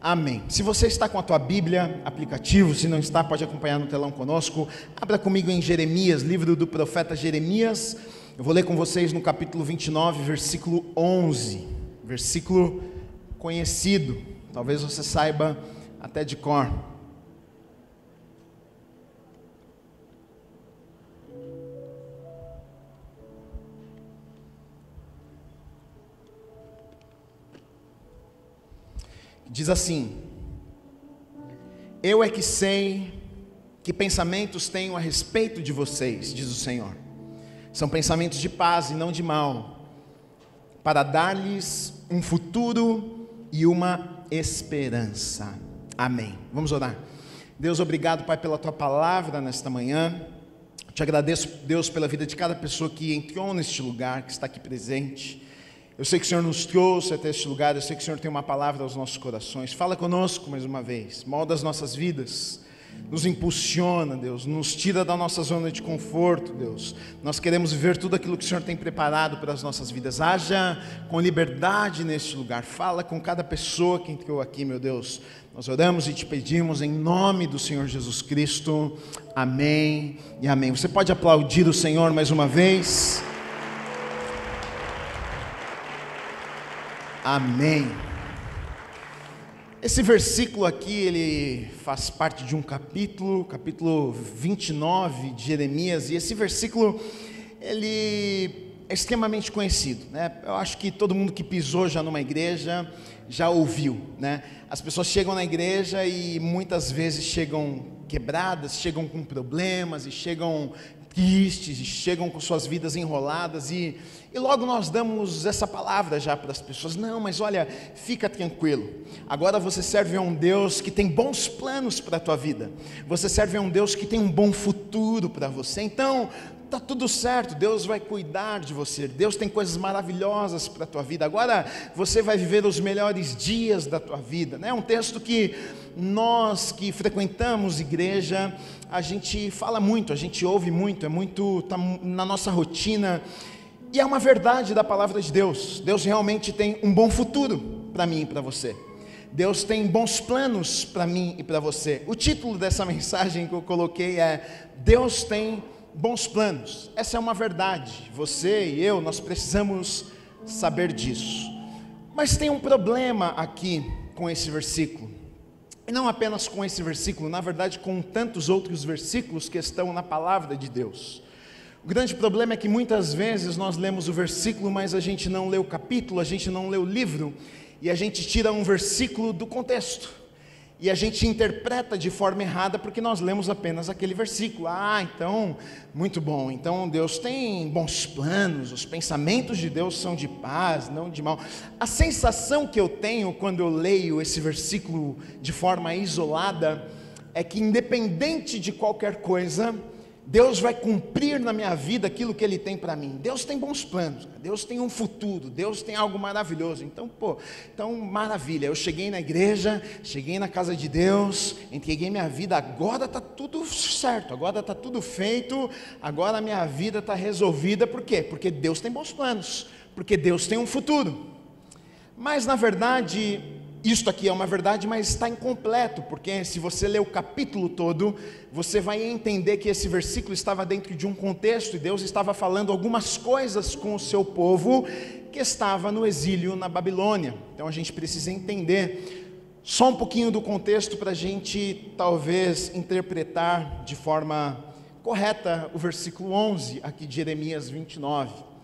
Amém. Se você está com a tua Bíblia, aplicativo, se não está, pode acompanhar no telão conosco. Abra comigo em Jeremias, livro do profeta Jeremias. Eu vou ler com vocês no capítulo 29, versículo 11. Versículo conhecido, talvez você saiba até de cor. Diz assim: eu é que sei que pensamentos tenho a respeito de vocês, diz o Senhor. São pensamentos de paz e não de mal, para dar-lhes um futuro e uma esperança. Amém. Vamos orar. Deus, obrigado, Pai, pela Tua palavra nesta manhã. Te agradeço, Deus, pela vida de cada pessoa que entrou neste lugar, que está aqui presente. Eu sei que o Senhor nos trouxe até este lugar, eu sei que o Senhor tem uma palavra aos nossos corações. Fala conosco mais uma vez, molda as nossas vidas, nos impulsiona, Deus, nos tira da nossa zona de conforto, Deus. Nós queremos viver tudo aquilo que o Senhor tem preparado para as nossas vidas. Haja com liberdade neste lugar, fala com cada pessoa que entrou aqui, meu Deus. Nós oramos e te pedimos em nome do Senhor Jesus Cristo, amém e amém. Você pode aplaudir o Senhor mais uma vez? Amém. Esse versículo aqui, ele faz parte de um capítulo 29 de Jeremias, e esse versículo, ele é extremamente conhecido, né? Eu acho que todo mundo que pisou já numa igreja, já ouviu, né? As pessoas chegam na igreja e muitas vezes chegam quebradas, chegam com problemas, e chegam tristes, e chegam com suas vidas enroladas, e logo nós damos essa palavra já para as pessoas: não, mas olha, fica tranquilo, agora você serve a um Deus que tem bons planos para a tua vida, você serve a um Deus que tem um bom futuro para você, então está tudo certo, Deus vai cuidar de você, Deus tem coisas maravilhosas para a tua vida, agora você vai viver os melhores dias da tua vida, né? Um texto que nós que frequentamos igreja, a gente fala muito, a gente ouve muito, está na nossa rotina, e é uma verdade da palavra de Deus. Deus realmente tem um bom futuro para mim e para você. Deus tem bons planos para mim e para você. O título dessa mensagem que eu coloquei é: Deus tem bons planos. Essa é uma verdade. Você e eu, nós precisamos saber disso. Mas tem um problema aqui com esse versículo. E não apenas com esse versículo, na verdade com tantos outros versículos que estão na palavra de Deus. O grande problema é que muitas vezes nós lemos o versículo, mas a gente não lê o capítulo, a gente não lê o livro, e a gente tira um versículo do contexto, e a gente interpreta de forma errada, porque nós lemos apenas aquele versículo. Então, muito bom, então Deus tem bons planos, os pensamentos de Deus são de paz, não de mal. A sensação que eu tenho quando eu leio esse versículo de forma isolada, é que independente de qualquer coisa, Deus vai cumprir na minha vida aquilo que Ele tem para mim. Deus tem bons planos, Deus tem um futuro, Deus tem algo maravilhoso. Então maravilha, eu cheguei na igreja, cheguei na casa de Deus, entreguei minha vida, agora está tudo certo, agora está tudo feito, agora a minha vida está resolvida. Por quê? Porque Deus tem bons planos, porque Deus tem um futuro. Mas na verdade, isto aqui é uma verdade, mas está incompleto, porque se você ler o capítulo todo, você vai entender que esse versículo estava dentro de um contexto, e Deus estava falando algumas coisas com o seu povo, que estava no exílio na Babilônia. Então a gente precisa entender só um pouquinho do contexto, para a gente talvez interpretar de forma correta o versículo 11, aqui de Jeremias 29.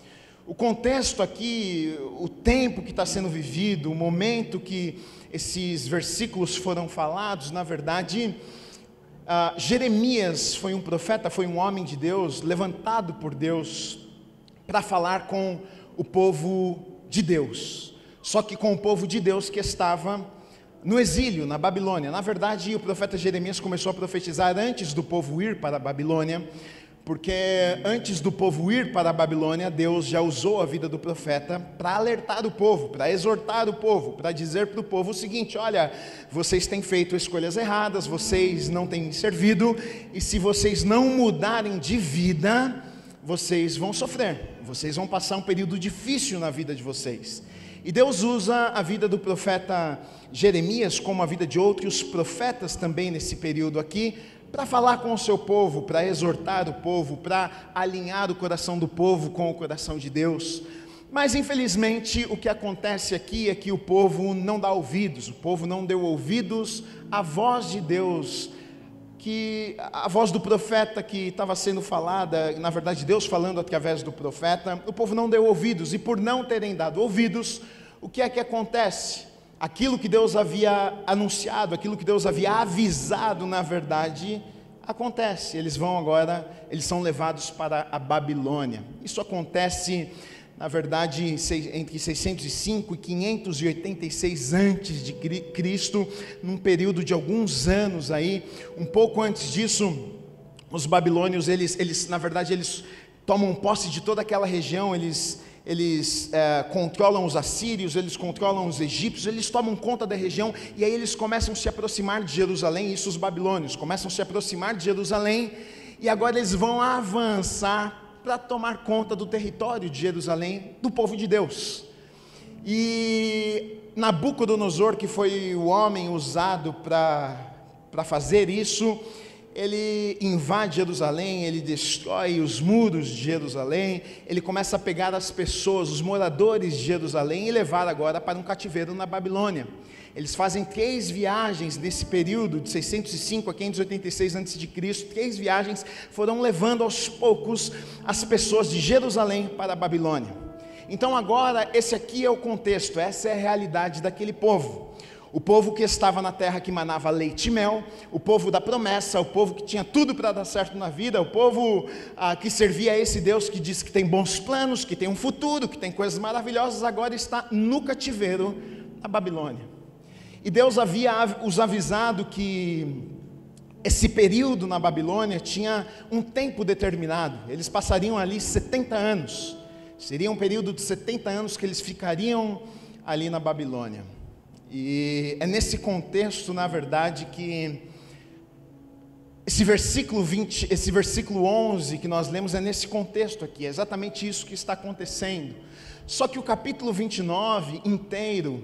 O contexto aqui, o tempo que está sendo vivido, o momento que esses versículos foram falados, na verdade, Jeremias foi um profeta, foi um homem de Deus, levantado por Deus para falar com o povo de Deus, só que com o povo de Deus que estava no exílio, na Babilônia. Na verdade, o profeta Jeremias começou a profetizar antes do povo ir para a Babilônia, porque antes do povo ir para a Babilônia, Deus já usou a vida do profeta para alertar o povo, para exortar o povo, para dizer para o povo o seguinte: olha, vocês têm feito escolhas erradas, vocês não têm me servido, e se vocês não mudarem de vida, vocês vão sofrer, vocês vão passar um período difícil na vida de vocês. E Deus usa a vida do profeta Jeremias, como a vida de outros profetas também nesse período aqui, para falar com o seu povo, para exortar o povo, para alinhar o coração do povo com o coração de Deus. Mas infelizmente o que acontece aqui é que o povo não dá ouvidos, o povo não deu ouvidos à voz de Deus, que a voz do profeta que estava sendo falada, na verdade Deus falando através do profeta, o povo não deu ouvidos, e por não terem dado ouvidos, o que é que acontece? Aquilo que Deus havia anunciado, aquilo que Deus havia avisado, na verdade, acontece. Eles são levados para a Babilônia. Isso acontece, na verdade, entre 605 e 586 antes de Cristo, num período de alguns anos aí. Um pouco antes disso, os babilônios, na verdade, eles tomam posse de toda aquela região, eles controlam os assírios, eles controlam os egípcios, eles tomam conta da região, e aí eles começam a se aproximar de Jerusalém. Isso, os babilônios começam a se aproximar de Jerusalém, e agora eles vão avançar para tomar conta do território de Jerusalém, do povo de Deus. E Nabucodonosor, que foi o homem usado para fazer isso, ele invade Jerusalém, ele destrói os muros de Jerusalém, ele começa a pegar as pessoas, os moradores de Jerusalém, e levar agora para um cativeiro na Babilônia. Eles fazem 3 viagens nesse período, de 605 a 586 a.C., 3 viagens foram levando aos poucos as pessoas de Jerusalém para a Babilônia. Então agora, esse aqui é o contexto, essa é a realidade daquele povo. O povo que estava na terra que manava leite e mel, o povo da promessa, o povo que tinha tudo para dar certo na vida, o povo que servia a esse Deus que diz que tem bons planos, que tem um futuro, que tem coisas maravilhosas, agora está no cativeiro na Babilônia. E Deus havia os avisado que esse período na Babilônia tinha um tempo determinado, eles passariam ali 70 anos, seria um período de 70 anos que eles ficariam ali na Babilônia. E é nesse contexto, na verdade, que esse versículo 11 que nós lemos é nesse contexto aqui, é exatamente isso que está acontecendo. Só que o capítulo 29 inteiro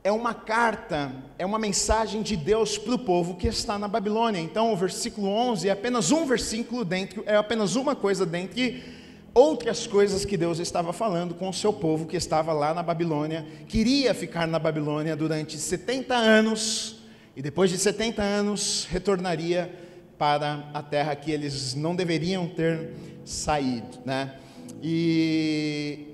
é uma carta, é uma mensagem de Deus para o povo que está na Babilônia. Então o versículo 11 é apenas um versículo dentro, é apenas uma coisa dentre outras coisas que Deus estava falando com o seu povo que estava lá na Babilônia, queria ficar na Babilônia durante 70 anos, e depois de 70 anos retornaria para a terra que eles não deveriam ter saído, né? E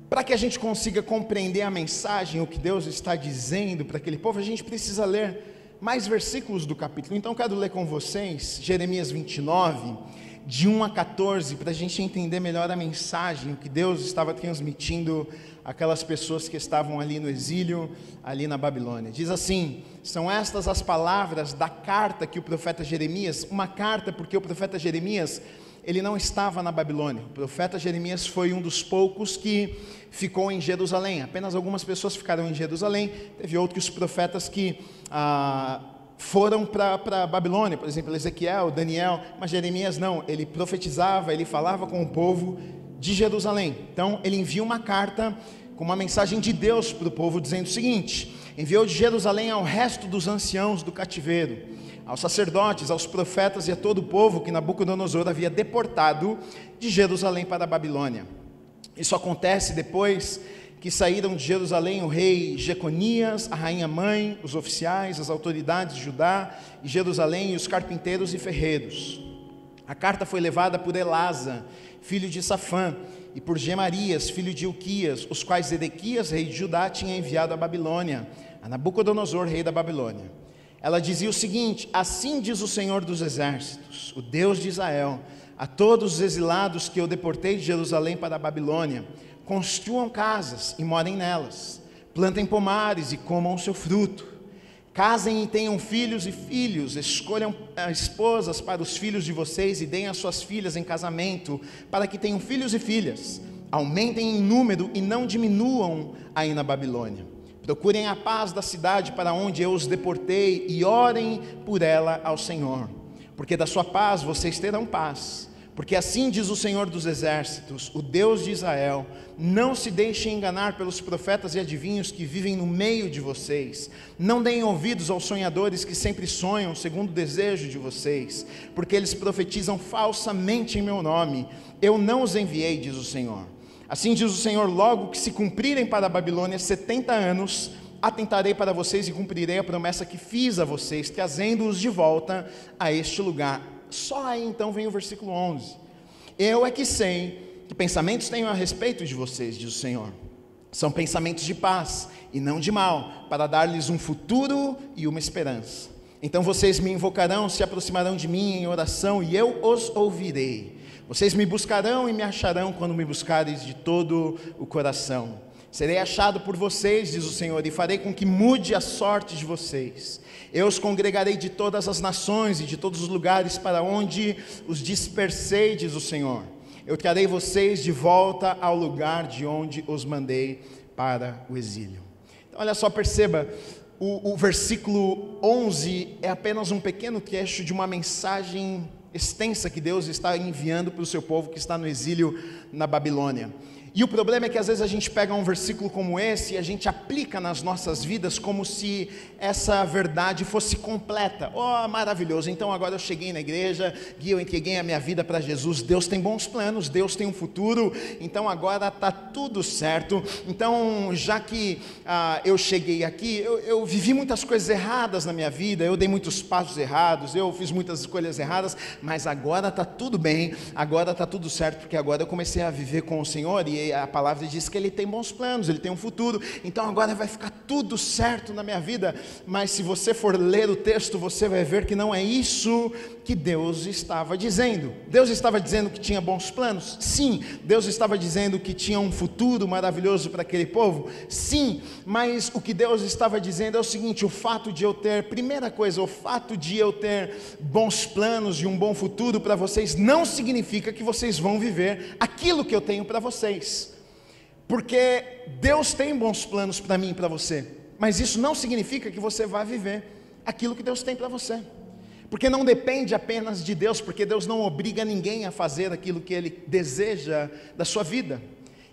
para que a gente consiga compreender a mensagem, o que Deus está dizendo para aquele povo, a gente precisa ler mais versículos do capítulo. Então quero ler com vocês Jeremias 29, de 1 a 14, para a gente entender melhor a mensagem, o que Deus estava transmitindo àquelas pessoas que estavam ali no exílio, ali na Babilônia. Diz assim: são estas as palavras da carta que o profeta Jeremias, uma carta porque o profeta Jeremias, ele não estava na Babilônia. O profeta Jeremias foi um dos poucos que ficou em Jerusalém, apenas algumas pessoas ficaram em Jerusalém, teve outros profetas que foram para a Babilônia, por exemplo, Ezequiel, Daniel, mas Jeremias não, ele profetizava, ele falava com o povo de Jerusalém. Então ele envia uma carta com uma mensagem de Deus para o povo, dizendo o seguinte: enviou de Jerusalém ao resto dos anciãos do cativeiro, aos sacerdotes, aos profetas e a todo o povo que Nabucodonosor havia deportado de Jerusalém para a Babilônia. Isso acontece depois que saíram de Jerusalém o rei Jeconias, a rainha mãe, os oficiais, as autoridades de Judá e Jerusalém e os carpinteiros e ferreiros. A carta foi levada por Elasa, filho de Safã, e por Gemarias, filho de Ilquias, os quais Zedequias, rei de Judá, tinha enviado à Babilônia, a Nabucodonosor, rei da Babilônia. Ela dizia o seguinte: assim diz o Senhor dos exércitos, o Deus de Israel, a todos os exilados que eu deportei de Jerusalém para a Babilônia: construam casas e morem nelas, plantem pomares e comam o seu fruto, casem e tenham filhos e filhos, escolham esposas para os filhos de vocês e deem as suas filhas em casamento, para que tenham filhos e filhas, aumentem em número e não diminuam aí na Babilônia. Procurem a paz da cidade para onde eu os deportei e orem por ela ao Senhor, porque da sua paz vocês terão paz, Porque assim diz o Senhor dos Exércitos, o Deus de Israel: não se deixem enganar pelos profetas e adivinhos que vivem no meio de vocês. Não deem ouvidos aos sonhadores que sempre sonham segundo o desejo de vocês, porque eles profetizam falsamente em meu nome. Eu não os enviei, diz o Senhor. Assim diz o Senhor: logo que se cumprirem para a Babilônia 70 anos, atentarei para vocês e cumprirei a promessa que fiz a vocês, trazendo-os de volta a este lugar. Só aí então vem o versículo 11. Eu é que sei que pensamentos tenho a respeito de vocês, diz o Senhor. São pensamentos de paz e não de mal, para dar-lhes um futuro e uma esperança. Então vocês me invocarão, se aproximarão de mim em oração e eu os ouvirei. Vocês me buscarão e me acharão quando me buscareis de todo o coração. Serei achado por vocês, diz o Senhor, e farei com que mude a sorte de vocês. Eu os congregarei de todas as nações e de todos os lugares para onde os dispersei, diz o Senhor. Eu trarei vocês de volta ao lugar de onde os mandei para o exílio. Então, olha só, perceba, o versículo 11 é apenas um pequeno trecho de uma mensagem extensa que Deus está enviando para o seu povo que está no exílio na Babilônia. E o problema é que às vezes a gente pega um versículo como esse e a gente aplica nas nossas vidas como se essa verdade fosse completa. Oh, maravilhoso, então agora eu cheguei na igreja, Gui, eu entreguei a minha vida para Jesus, Deus tem bons planos, Deus tem um futuro, então agora está tudo certo. Então já que eu cheguei aqui, eu vivi muitas coisas erradas na minha vida, eu dei muitos passos errados, eu fiz muitas escolhas erradas, mas agora está tudo bem, agora está tudo certo, porque agora eu comecei a viver com o Senhor e a palavra diz que Ele tem bons planos, Ele tem um futuro, então agora vai ficar tudo certo na minha vida. Mas se você for ler o texto, você vai ver que não é isso que Deus estava dizendo. Deus estava dizendo que tinha bons planos? Sim. Deus estava dizendo que tinha um futuro maravilhoso para aquele povo? Sim. Mas o que Deus estava dizendo é o seguinte: o fato de eu ter, primeira coisa, o fato de eu ter bons planos e um bom futuro para vocês, não significa que vocês vão viver aquilo que eu tenho para vocês. Porque Deus tem bons planos para mim e para você, mas isso não significa que você vai viver aquilo que Deus tem para você, porque não depende apenas de Deus, porque Deus não obriga ninguém a fazer aquilo que Ele deseja da sua vida.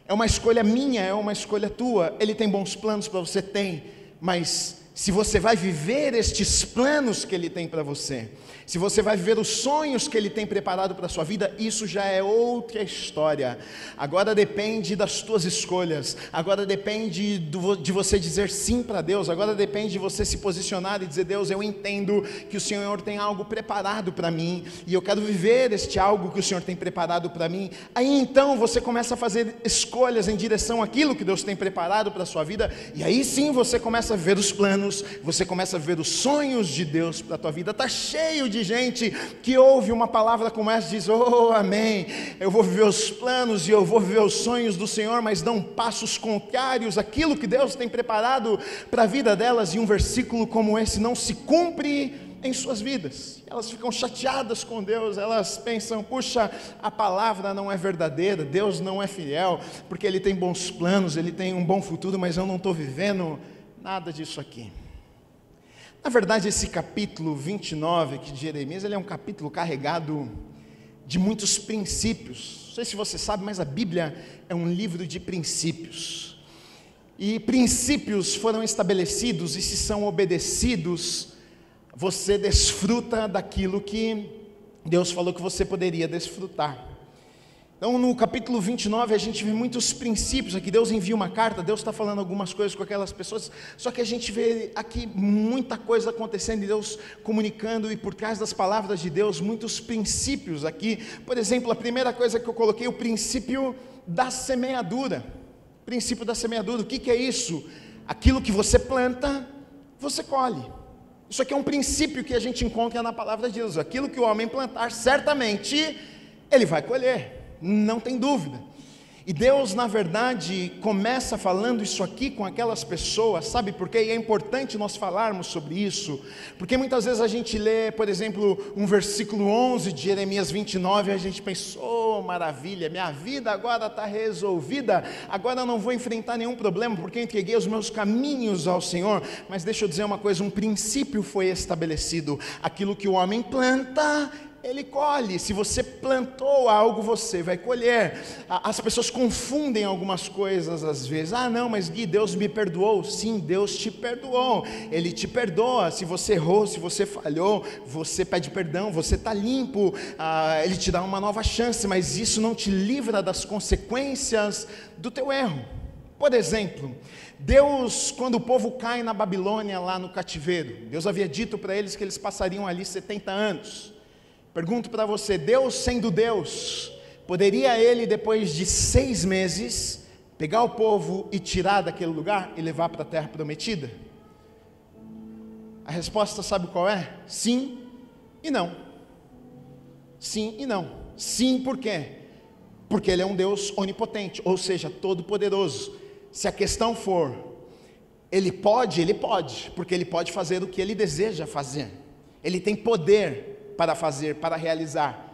É uma escolha minha, é uma escolha tua. Ele tem bons planos para você? Tem, mas se você vai viver estes planos que Ele tem para você, se você vai viver os sonhos que Ele tem preparado para a sua vida, isso já é outra história. Agora depende das tuas escolhas, agora depende de você dizer sim para Deus, agora depende de você se posicionar e dizer: Deus, eu entendo que o Senhor tem algo preparado para mim, e eu quero viver este algo que o Senhor tem preparado para mim. Aí então você começa a fazer escolhas em direção àquilo que Deus tem preparado para a sua vida, e aí sim você começa a ver os planos, você começa a ver os sonhos de Deus para a tua vida. Está cheio de gente que ouve uma palavra como essa e diz: oh, amém, eu vou viver os planos e eu vou viver os sonhos do Senhor, mas dão passos contrários àquilo que Deus tem preparado para a vida delas, e um versículo como esse não se cumpre em suas vidas. Elas ficam chateadas com Deus, elas pensam: puxa, a palavra não é verdadeira, Deus não é fiel, porque Ele tem bons planos, Ele tem um bom futuro, mas eu não estou vivendo nada disso aqui. Na verdade, esse capítulo 29 aqui de Jeremias, ele é um capítulo carregado de muitos princípios. Não sei se você sabe, mas a Bíblia é um livro de princípios. E princípios foram estabelecidos, e se são obedecidos, você desfruta daquilo que Deus falou que você poderia desfrutar. Então no capítulo 29 a gente vê muitos princípios aqui. Deus envia uma carta, Deus está falando algumas coisas com aquelas pessoas, só que a gente vê aqui muita coisa acontecendo, e Deus comunicando, e por trás das palavras de Deus, muitos princípios aqui. Por exemplo, a primeira coisa que eu coloquei, o princípio da semeadura. Princípio da semeadura, o que é isso? Aquilo que você planta, você colhe. Isso aqui é um princípio que a gente encontra na palavra de Deus. Aquilo que o homem plantar, certamente ele vai colher. Não tem dúvida. E Deus, na verdade, começa falando isso aqui com aquelas pessoas, sabe por quê? E é importante nós falarmos sobre isso, porque muitas vezes a gente lê, por exemplo, um versículo 11 de Jeremias 29, e a gente pensa: oh, maravilha, minha vida agora está resolvida, agora eu não vou enfrentar nenhum problema, porque eu entreguei os meus caminhos ao Senhor. Mas deixa eu dizer uma coisa, um princípio foi estabelecido: aquilo que o homem planta, Ele colhe. Se você plantou algo, você vai colher. As pessoas confundem algumas coisas às vezes. Não, mas Gui, Deus me perdoou. Sim, Deus te perdoou. Ele te perdoa. Se você errou, se você falhou, você pede perdão, você está limpo. Ele te dá uma nova chance, mas isso não te livra das consequências do teu erro. Por exemplo, Deus, quando o povo cai na Babilônia, lá no cativeiro, Deus havia dito para eles que eles passariam ali 70 anos. Pergunto para você, Deus sendo Deus, poderia Ele, depois de 6 meses, pegar o povo e tirar daquele lugar e levar para a terra prometida? A resposta sabe qual é? Sim e não. Sim e não. Sim, por quê? Porque Ele é um Deus onipotente, ou seja, todo-poderoso. Se a questão for, Ele pode, porque Ele pode fazer o que Ele deseja fazer. Ele tem poder para fazer, para realizar.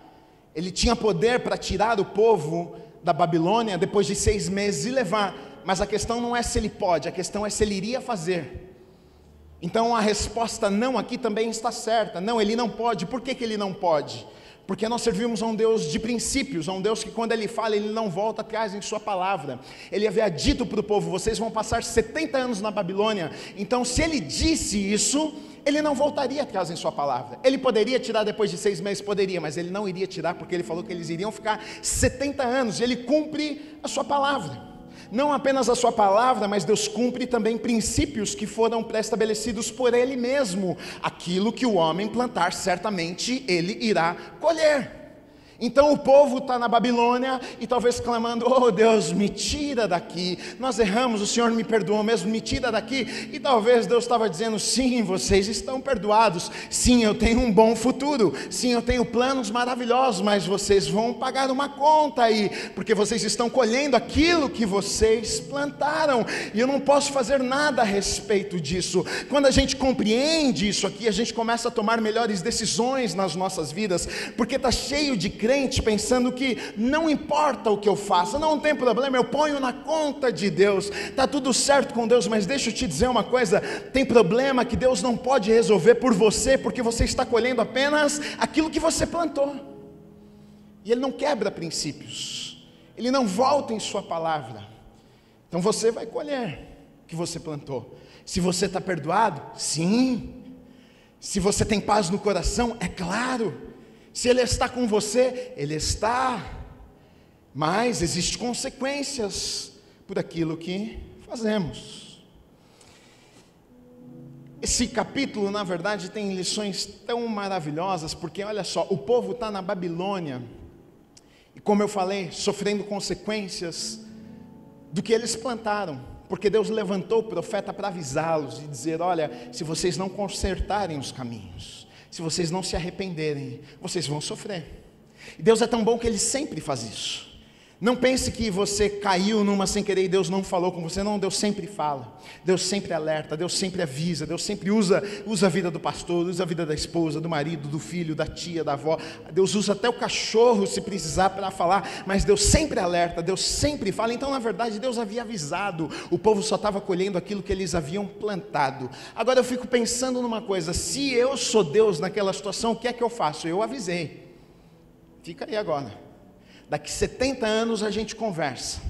Ele tinha poder para tirar o povo da Babilônia depois de 6 meses e levar, mas a questão não é se Ele pode, a questão é se Ele iria fazer. Então a resposta não aqui também está certa. Não, Ele não pode. Por que Ele não pode? Porque nós servimos a um Deus de princípios, a um Deus que quando Ele fala, Ele não volta atrás em sua palavra. Ele havia dito para o povo, vocês vão passar 70 anos na Babilônia. Então se Ele disse isso, Ele não voltaria atrás em sua palavra. Ele poderia tirar depois de 6 meses? Poderia, mas Ele não iria tirar, porque Ele falou que eles iriam ficar 70 anos, e Ele cumpre a sua palavra. Não apenas a sua palavra, mas Deus cumpre também princípios que foram pré-estabelecidos por Ele mesmo. Aquilo que o homem plantar, certamente Ele irá colher. Então o povo está na Babilônia e talvez clamando, oh Deus, me tira daqui, nós erramos, o Senhor me perdoou mesmo, me tira daqui. E talvez Deus estava dizendo, sim, vocês estão perdoados, sim, eu tenho um bom futuro, sim, eu tenho planos maravilhosos, mas vocês vão pagar uma conta aí, porque vocês estão colhendo aquilo que vocês plantaram, e eu não posso fazer nada a respeito disso. Quando a gente compreende isso aqui, a gente começa a tomar melhores decisões nas nossas vidas, porque está cheio de crente pensando que não importa o que eu faça, não tem problema, eu ponho na conta de Deus, está tudo certo com Deus. Mas deixa eu te dizer uma coisa, tem problema que Deus não pode resolver por você, porque você está colhendo apenas aquilo que você plantou, e Ele não quebra princípios, Ele não volta em sua palavra. Então você vai colher o que você plantou. Se você está perdoado, sim. Se você tem paz no coração, é claro. Se Ele está com você, Ele está. Mas existem consequências por aquilo que fazemos. Esse capítulo, na verdade, tem lições tão maravilhosas, porque olha só, o povo está na Babilônia, e como eu falei, sofrendo consequências do que eles plantaram, porque Deus levantou o profeta para avisá-los e dizer, olha, se vocês não consertarem os caminhos, se vocês não se arrependerem, vocês vão sofrer. E Deus é tão bom que Ele sempre faz isso. Não pense que você caiu numa sem querer e Deus não falou com você. Não, Deus sempre fala, Deus sempre alerta, Deus sempre avisa, Deus sempre usa a vida do pastor, usa a vida da esposa, do marido, do filho, da tia, da avó. Deus usa até o cachorro se precisar para falar, mas Deus sempre alerta, Deus sempre fala. Então na verdade Deus havia avisado, o povo só estava colhendo aquilo que eles haviam plantado. Agora eu fico pensando numa coisa, se eu sou Deus naquela situação, o que é que eu faço? Eu avisei, fica aí agora. Daqui 70 anos a gente conversa,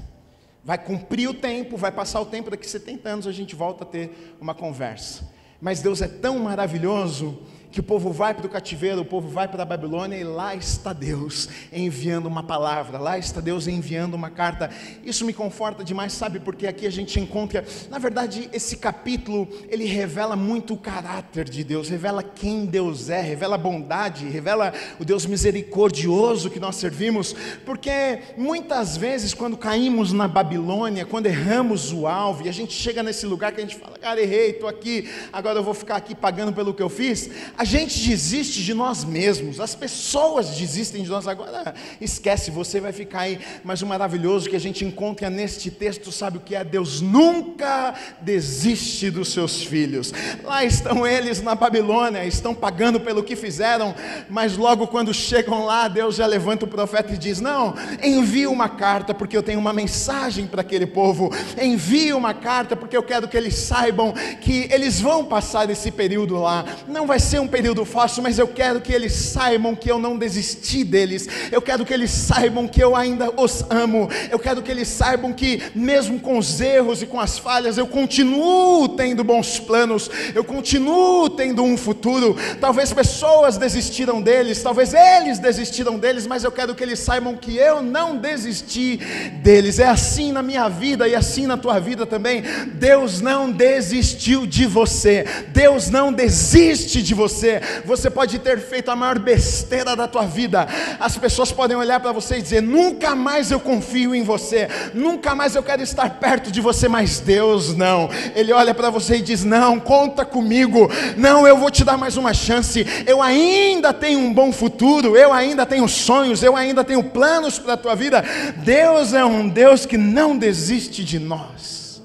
vai cumprir o tempo, vai passar o tempo, daqui 70 anos a gente volta a ter uma conversa. Mas Deus é tão maravilhoso que o povo vai para o cativeiro, o povo vai para a Babilônia, e lá está Deus enviando uma palavra, lá está Deus enviando uma carta. Isso me conforta demais, sabe, porque aqui a gente encontra, na verdade esse capítulo, ele revela muito o caráter de Deus, revela quem Deus é, revela a bondade, revela o Deus misericordioso que nós servimos, porque muitas vezes quando caímos na Babilônia, quando erramos o alvo, e a gente chega nesse lugar que a gente fala, cara, errei, estou aqui, agora eu vou ficar aqui pagando pelo que eu fiz, a gente desiste de nós mesmos, as pessoas desistem de nós. Agora esquece, você vai ficar aí. Mas o maravilhoso que a gente encontra neste texto, sabe o que é? Deus nunca desiste dos seus filhos. Lá estão eles na Babilônia, estão pagando pelo que fizeram, mas logo quando chegam lá, Deus já levanta o profeta e diz, não, envie uma carta, porque eu tenho uma mensagem para aquele povo, envie uma carta, porque eu quero que eles saibam que eles vão passar esse período lá, não vai ser um período faço, mas eu quero que eles saibam que eu não desisti deles. Eu quero que eles saibam que eu ainda os amo. Eu quero que eles saibam que mesmo com os erros e com as falhas, eu continuo tendo bons planos, eu continuo tendo um futuro. Talvez pessoas desistiram deles, talvez eles desistiram deles, mas eu quero que eles saibam que eu não desisti deles. É assim na minha vida e assim na tua vida também. Deus não desistiu de você, Deus não desiste de você. Você pode ter feito a maior besteira da tua vida, as pessoas podem olhar para você e dizer: nunca mais eu confio em você, nunca mais eu quero estar perto de você, mas Deus não. Ele olha para você e diz: não, conta comigo, não, eu vou te dar mais uma chance, eu ainda tenho um bom futuro, eu ainda tenho sonhos, eu ainda tenho planos para a tua vida. Deus é um Deus que não desiste de nós.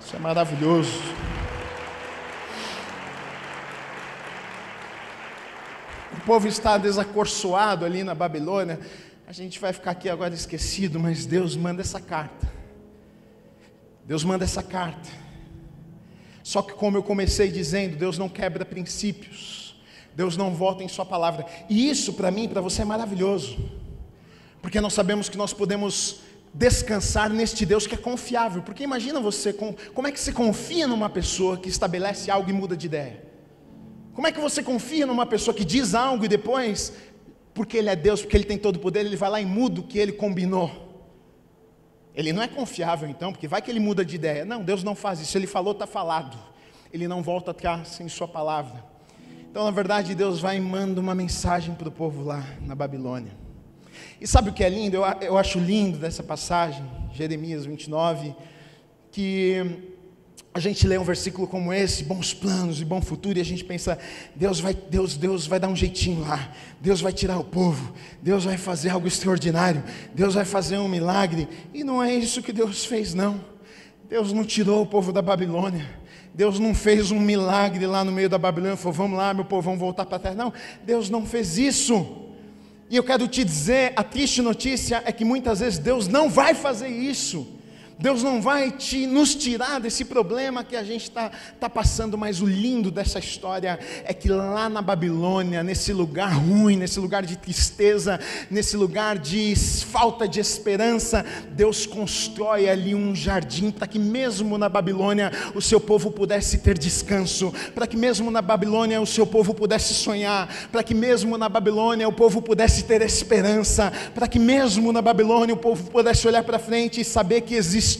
Isso é maravilhoso. O povo está desacorçoado ali na Babilônia. A gente vai ficar aqui agora esquecido, mas Deus manda essa carta. Deus manda essa carta. Só que, como eu comecei dizendo, Deus não quebra princípios, Deus não volta em sua palavra. E isso para mim e para você é maravilhoso, porque nós sabemos que nós podemos descansar neste Deus que é confiável. Porque imagina você, como é que você confia numa pessoa que estabelece algo e muda de ideia? Como é que você confia numa pessoa que diz algo e depois, porque Ele é Deus, porque Ele tem todo o poder, Ele vai lá e muda o que Ele combinou? Ele não é confiável então, porque vai que Ele muda de ideia. Não, Deus não faz isso. Ele falou, está falado. Ele não volta atrás em sua palavra. Então, na verdade, Deus vai e manda uma mensagem para o povo lá na Babilônia. E sabe o que é lindo? Eu acho lindo dessa passagem, Jeremias 29, que a gente lê um versículo como esse, bons planos e bom futuro, e a gente pensa: Deus vai dar um jeitinho lá, Deus vai tirar o povo, Deus vai fazer algo extraordinário, Deus vai fazer um milagre. E não é isso que Deus fez, não. Deus não tirou o povo da Babilônia, Deus não fez um milagre lá no meio da Babilônia, falou: vamos lá meu povo, vamos voltar para a terra. Não, Deus não fez isso. E eu quero te dizer, a triste notícia é que muitas vezes Deus não vai fazer isso. Deus não vai nos tirar desse problema que a gente está passando, mas o lindo dessa história é que lá na Babilônia, nesse lugar ruim, nesse lugar de tristeza, nesse lugar de falta de esperança, Deus constrói ali um jardim para que mesmo na Babilônia o seu povo pudesse ter descanso, para que mesmo na Babilônia o seu povo pudesse sonhar, para que mesmo na Babilônia o povo pudesse ter esperança, para que mesmo na Babilônia o povo pudesse olhar para frente e saber que existia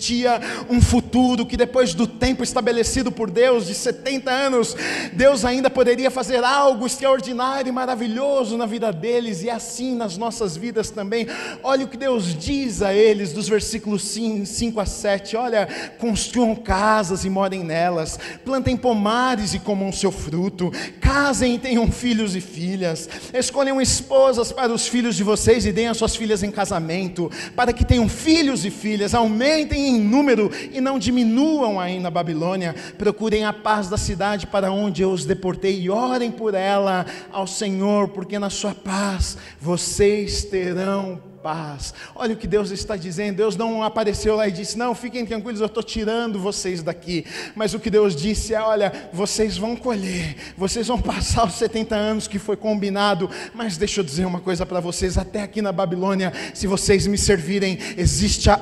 um futuro, que depois do tempo estabelecido por Deus, de 70 anos, Deus ainda poderia fazer algo extraordinário e maravilhoso na vida deles, e assim nas nossas vidas também. Olha o que Deus diz a eles, dos versículos 5 a 7, olha: construam casas e morem nelas, plantem pomares e comam seu fruto, casem e tenham filhos e filhas, escolham esposas para os filhos de vocês e deem as suas filhas em casamento, para que tenham filhos e filhas, aumentem em número e não diminuam aí na Babilônia. Procurem a paz da cidade para onde eu os deportei e orem por ela ao Senhor, porque na sua paz vocês terão paz. Olha o que Deus está dizendo. Deus não apareceu lá e disse: não, fiquem tranquilos, eu estou tirando vocês daqui. Mas o que Deus disse é: olha, vocês vão colher, vocês vão passar os 70 anos que foi combinado, mas deixa eu dizer uma coisa para vocês: até aqui na Babilônia, se vocês me servirem, existe a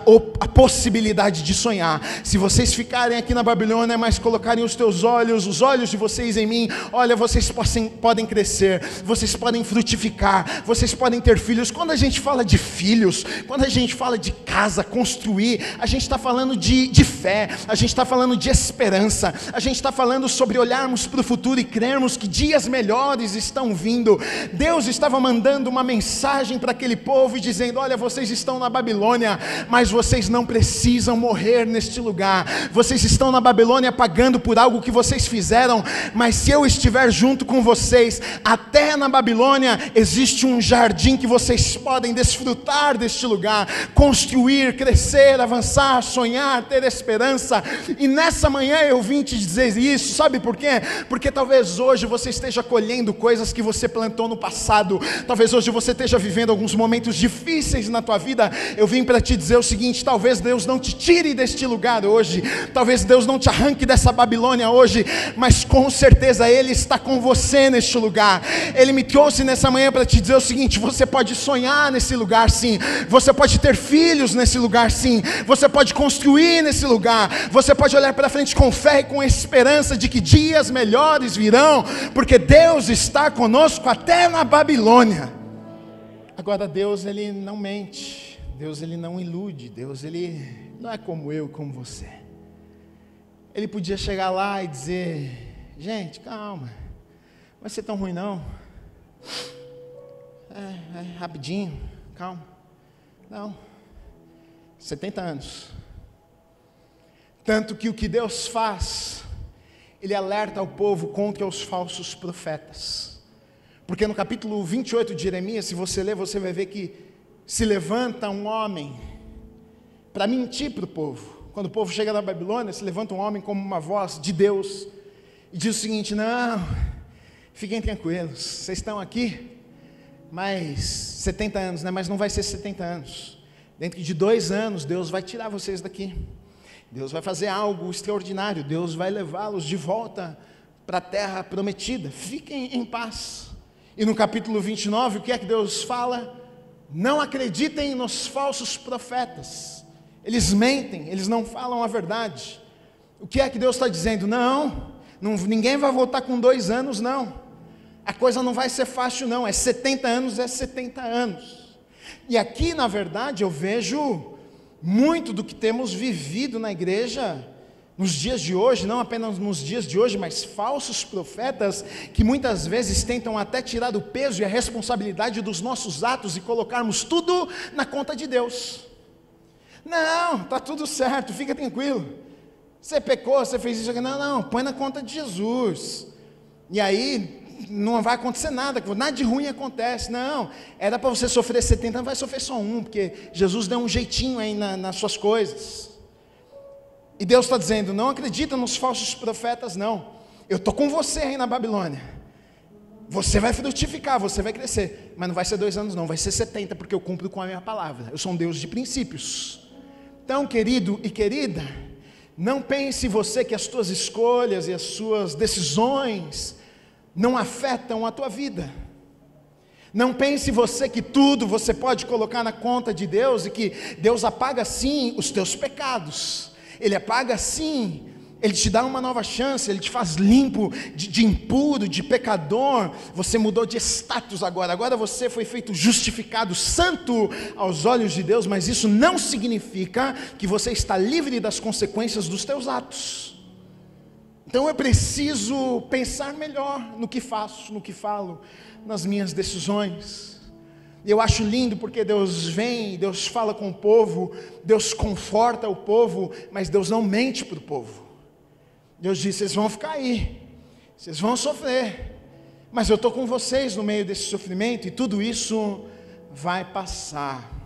possibilidade de sonhar. Se vocês ficarem aqui na Babilônia, mas colocarem os olhos de vocês em mim, olha, vocês podem crescer, vocês podem frutificar, vocês podem ter filhos. Quando a gente fala de filhos, quando a gente fala de casa, construir, a gente está falando de fé, a gente está falando de esperança, a gente está falando sobre olharmos para o futuro e crermos que dias melhores estão vindo. Deus estava mandando uma mensagem para aquele povo e dizendo: olha, vocês estão na Babilônia, mas vocês não precisam morrer neste lugar. Vocês estão na Babilônia pagando por algo que vocês fizeram, mas se eu estiver junto com vocês, até na Babilônia existe um jardim que vocês podem desfrutar desfrutar deste lugar, construir, crescer, avançar, sonhar, ter esperança. E nessa manhã eu vim te dizer isso, sabe por quê? Porque talvez hoje você esteja colhendo coisas que você plantou no passado, talvez hoje você esteja vivendo alguns momentos difíceis na tua vida. Eu vim para te dizer o seguinte: talvez Deus não te tire deste lugar hoje, talvez Deus não te arranque dessa Babilônia hoje, mas com certeza Ele está com você neste lugar. Ele me trouxe nessa manhã para te dizer o seguinte: você pode sonhar nesse lugar sim, você pode ter filhos nesse lugar sim, você pode construir nesse lugar, você pode olhar para frente com fé e com esperança de que dias melhores virão, porque Deus está conosco até na Babilônia. Agora Deus, Ele não mente, Deus, Ele não ilude, Deus, Ele não é como eu, como você. Ele podia chegar lá e dizer: gente, calma, não vai ser tão ruim não, rapidinho, calma. Não, 70 anos. Tanto que o que Deus faz, Ele alerta o povo contra os falsos profetas. Porque no capítulo 28 de Jeremias, se você ler, você vai ver que se levanta um homem para mentir para o povo. Quando o povo chega na Babilônia, se levanta um homem como uma voz de Deus e diz o seguinte: não, fiquem tranquilos, vocês estão aqui mais 70 anos, né? Mas não vai ser 70 anos. Dentro de 2 anos, Deus vai tirar vocês daqui. Deus vai fazer algo extraordinário. Deus vai levá-los de volta para a terra prometida. Fiquem em paz. E no capítulo 29, o que é que Deus fala? Não acreditem nos falsos profetas. Eles mentem, eles não falam a verdade. O que é que Deus está dizendo? Não, ninguém vai voltar com 2 anos, não. A coisa não vai ser fácil, não. É 70 anos, é 70 anos. E aqui, na verdade, eu vejo muito do que temos vivido na igreja nos dias de hoje, não apenas nos dias de hoje, mas falsos profetas que muitas vezes tentam até tirar o peso e a responsabilidade dos nossos atos e colocarmos tudo na conta de Deus. Não, está tudo certo, fica tranquilo. Você pecou, você fez isso aqui. Não, põe na conta de Jesus. E aí não vai acontecer nada de ruim acontece. Não, era para você sofrer 70, não vai sofrer só 1, porque Jesus deu um jeitinho aí nas suas coisas. E Deus está dizendo: não acredita nos falsos profetas, não. Eu estou com você aí na Babilônia. Você vai frutificar, você vai crescer, mas não vai ser 2 anos não, vai ser 70, porque eu cumpro com a minha palavra. Eu sou um Deus de princípios. Então, querido e querida, não pense você que as tuas escolhas e as suas decisões não afetam a tua vida. Não pense você que tudo você pode colocar na conta de Deus e que Deus apaga sim os teus pecados. Ele apaga sim, Ele te dá uma nova chance, Ele te faz limpo de impuro, de pecador. Você mudou de status agora você foi feito justificado, santo aos olhos de Deus, mas isso não significa que você está livre das consequências dos teus atos. Então eu preciso pensar melhor no que faço, no que falo, nas minhas decisões. E eu acho lindo porque Deus vem, Deus fala com o povo, Deus conforta o povo, mas Deus não mente para o povo. Deus diz: vocês vão ficar aí, vocês vão sofrer, mas eu estou com vocês no meio desse sofrimento e tudo isso vai passar.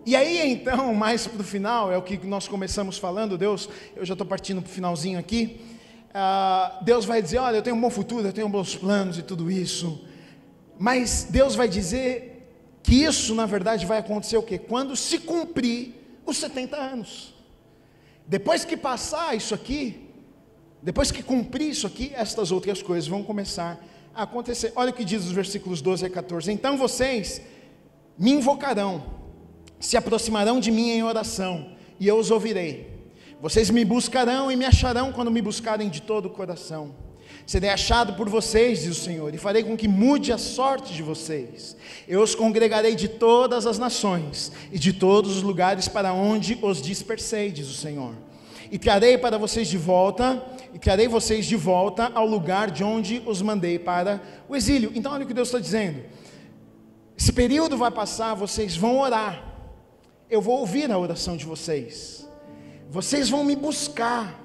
E aí então, mais para o final, é o que nós começamos falando, Deus, eu já estou partindo para o finalzinho aqui, Deus vai dizer: olha, eu tenho um bom futuro, eu tenho bons planos e tudo isso, mas Deus vai dizer que isso na verdade vai acontecer o quê? Quando se cumprir os 70 anos. Depois que passar isso aqui, depois que cumprir isso aqui, estas outras coisas vão começar a acontecer. Olha o que diz os versículos 12 a 14. Então vocês me invocarão, se aproximarão de mim em oração, e eu os ouvirei. Vocês me buscarão e me acharão quando me buscarem de todo o coração. Serei achado por vocês, diz o Senhor, e farei com que mude a sorte de vocês. Eu os congregarei de todas as nações e de todos os lugares para onde os dispersei, diz o Senhor. E trarei vocês de volta ao lugar de onde os mandei para o exílio. Então olha o que Deus está dizendo. Esse período vai passar, vocês vão orar. Eu vou ouvir a oração de vocês. Vocês vão me buscar.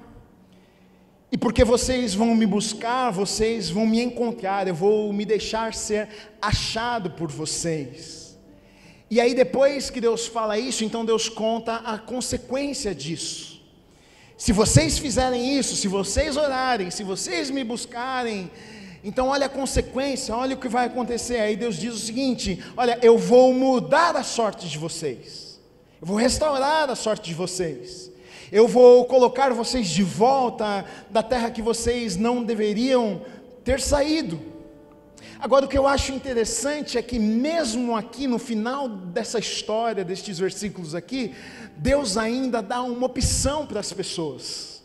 E porque vocês vão me buscar, vocês vão me encontrar, eu vou me deixar ser achado por vocês. E aí depois que Deus fala isso, então Deus conta a consequência disso. Se vocês fizerem isso, se vocês orarem, se vocês me buscarem, então olha a consequência, olha o que vai acontecer. Aí Deus diz o seguinte: olha, eu vou mudar a sorte de vocês, eu vou restaurar a sorte de vocês, eu vou colocar vocês de volta da terra que vocês não deveriam ter saído. Agora, o que eu acho interessante é que mesmo aqui no final dessa história, destes versículos aqui, Deus ainda dá uma opção para as pessoas.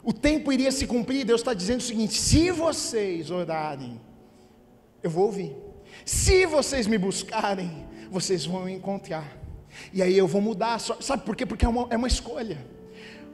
O tempo iria se cumprir, Deus está dizendo o seguinte: se vocês orarem, eu vou ouvir. Se vocês me buscarem, vocês vão me encontrar. E aí eu vou mudar, sabe por quê? Porque é uma escolha.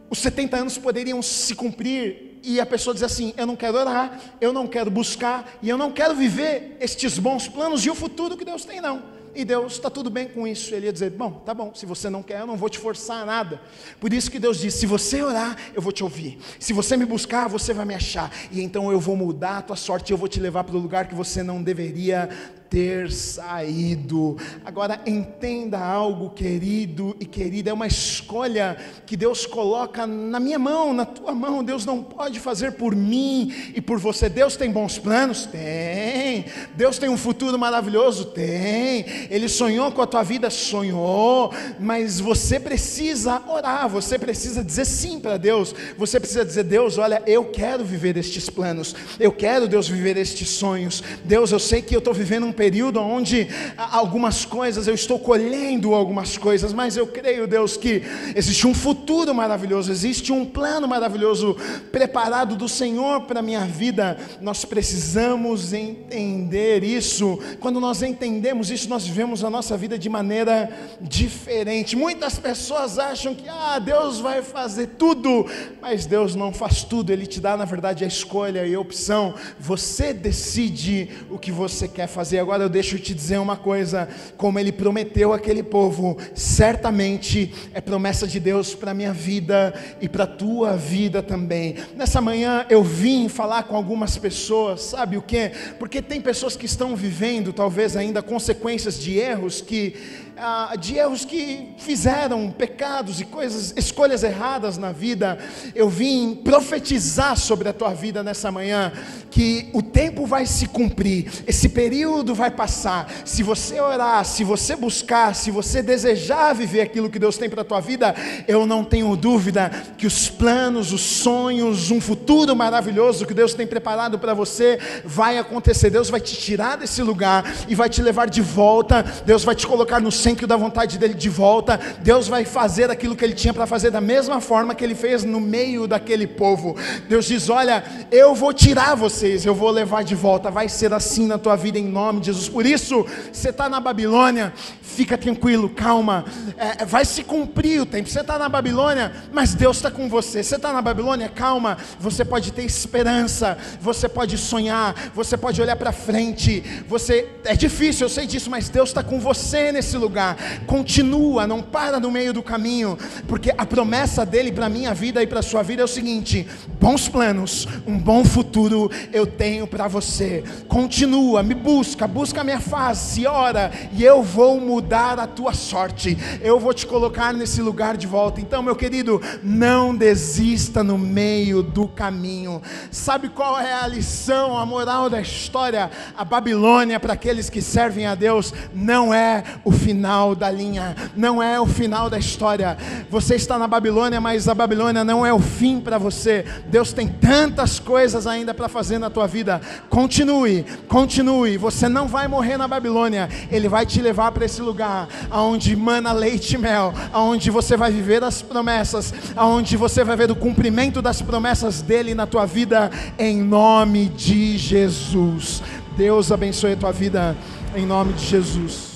Os 70 anos poderiam se cumprir e a pessoa diz assim: eu não quero orar, eu não quero buscar, e eu não quero viver estes bons planos e o futuro que Deus tem, não. E Deus está tudo bem com isso. Ele ia dizer: bom, tá bom, se você não quer, eu não vou te forçar a nada. Por isso que Deus diz: se você orar, eu vou te ouvir, se você me buscar, você vai me achar, e então eu vou mudar a tua sorte, eu vou te levar para o lugar que você não deveria ter saído. Agora entenda algo, querido e querida, é uma escolha que Deus coloca na minha mão, na tua mão. Deus não pode fazer por mim e por você. Deus tem bons planos? Tem. Deus tem um futuro maravilhoso? Tem. Ele sonhou com a tua vida? Sonhou. Mas você precisa orar, você precisa dizer sim para Deus, você precisa dizer: Deus, olha, eu quero viver estes planos, eu quero, Deus, viver estes sonhos. Deus, eu sei que eu estou vivendo um período onde algumas coisas, eu estou colhendo algumas coisas, mas eu creio, Deus, que existe um futuro maravilhoso, existe um plano maravilhoso preparado do Senhor para a minha vida. Nós precisamos entender isso. Quando nós entendemos isso, nós vivemos a nossa vida de maneira diferente. Muitas pessoas acham que Deus vai fazer tudo, mas Deus não faz tudo. Ele te dá, na verdade, a escolha e a opção. Você decide o que você quer fazer. Agora eu deixo te dizer uma coisa: como Ele prometeu àquele povo, certamente é promessa de Deus para a minha vida e para a tua vida também. Nessa manhã eu vim falar com algumas pessoas, sabe o quê? Porque tem pessoas que estão vivendo talvez ainda consequências de erros que fizeram, pecados e coisas, escolhas erradas na vida. Eu vim profetizar sobre a tua vida nessa manhã, que o tempo vai se cumprir, esse período vai passar. Se você orar, se você buscar, se você desejar viver aquilo que Deus tem para a tua vida, eu não tenho dúvida que os planos, os sonhos, um futuro maravilhoso que Deus tem preparado para você vai acontecer. Deus vai te tirar desse lugar e vai te levar de volta. Deus vai te colocar no centro da vontade dele de volta. Deus vai fazer aquilo que ele tinha para fazer da mesma forma que ele fez no meio daquele povo. Deus diz: olha, eu vou tirar vocês, eu vou levar de volta. Vai ser assim na tua vida, em nome de Jesus. Por isso, você está na Babilônia, fica tranquilo, calma, vai se cumprir o tempo. Você está na Babilônia, mas Deus está com você. Você está na Babilônia, calma, você pode ter esperança, você pode sonhar, você pode olhar para frente. É difícil, eu sei disso, mas Deus está com você nesse lugar. Continua, não para no meio do caminho, porque a promessa dele para a minha vida e para a sua vida é o seguinte: bons planos, um bom futuro eu tenho para você. Continua, me busca a minha face, ora, e eu vou mudar a tua sorte, eu vou te colocar nesse lugar de volta. Então, meu querido, não desista no meio do caminho. Sabe qual é a lição, a moral da história? A Babilônia, para aqueles que servem a Deus, não é o final da linha, não é o final da história. Você está na Babilônia, mas a Babilônia não é o fim para você. Deus tem tantas coisas ainda para fazer na tua vida. Continue, você não vai morrer na Babilônia. Ele vai te levar para esse lugar onde mana leite e mel, onde você vai viver as promessas, onde você vai ver o cumprimento das promessas dele na tua vida, em nome de Jesus. Deus abençoe a tua vida, em nome de Jesus.